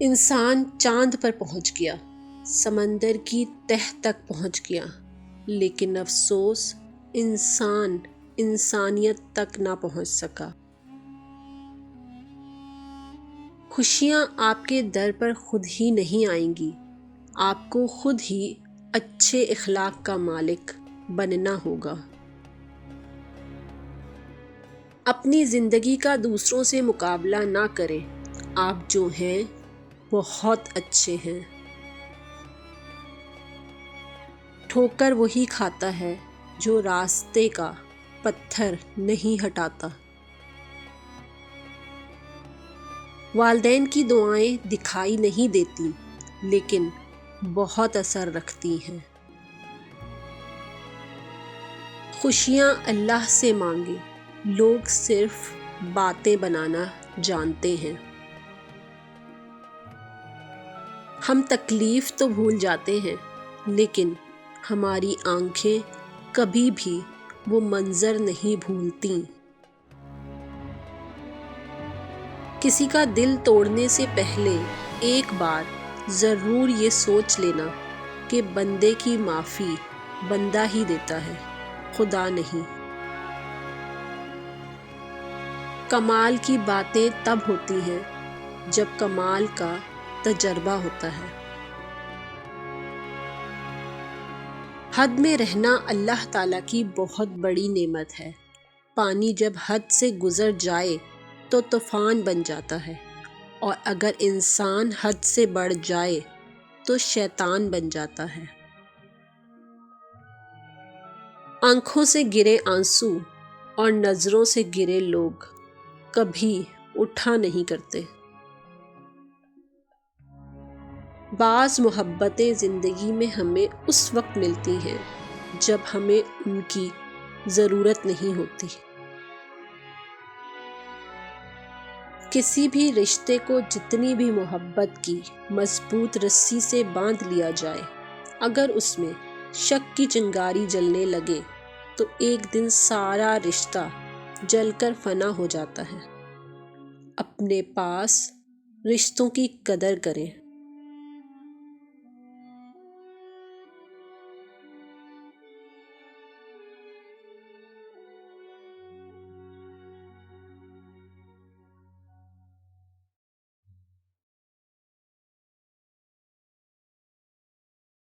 انسان چاند پر پہنچ گیا، سمندر کی تہ تک پہنچ گیا، لیکن افسوس انسان انسانیت تک نہ پہنچ سکا۔ خوشیاں آپ کے در پر خود ہی نہیں آئیں گی، آپ کو خود ہی اچھے اخلاق کا مالک بننا ہوگا۔ اپنی زندگی کا دوسروں سے مقابلہ نہ کریں، آپ جو ہیں بہت اچھے ہیں۔ ٹھوکر وہی کھاتا ہے جو راستے کا پتھر نہیں ہٹاتا۔ والدین کی دعائیں دکھائی نہیں دیتی لیکن بہت اثر رکھتی ہیں۔ خوشیاں اللہ سے مانگے، لوگ صرف باتیں بنانا جانتے ہیں۔ ہم تکلیف تو بھول جاتے ہیں لیکن ہماری آنکھیں کبھی بھی وہ منظر نہیں بھولتیں۔ کسی کا دل توڑنے سے پہلے ایک بار ضرور یہ سوچ لینا کہ بندے کی معافی بندہ ہی دیتا ہے، خدا نہیں۔ کمال کی باتیں تب ہوتی ہیں جب کمال کا تجربہ ہوتا ہے۔ حد میں رہنا اللہ تعالیٰ کی بہت بڑی نعمت ہے۔ پانی جب حد سے گزر جائے تو طوفان بن جاتا ہے، اور اگر انسان حد سے بڑھ جائے تو شیطان بن جاتا ہے۔ آنکھوں سے گرے آنسو اور نظروں سے گرے لوگ کبھی اٹھا نہیں کرتے۔ بعض محبتیں زندگی میں ہمیں اس وقت ملتی ہیں جب ہمیں ان کی ضرورت نہیں ہوتی۔ کسی بھی رشتے کو جتنی بھی محبت کی مضبوط رسی سے باندھ لیا جائے، اگر اس میں شک کی چنگاری جلنے لگے تو ایک دن سارا رشتہ جل کر فنا ہو جاتا ہے۔ اپنے پاس رشتوں کی قدر کریں۔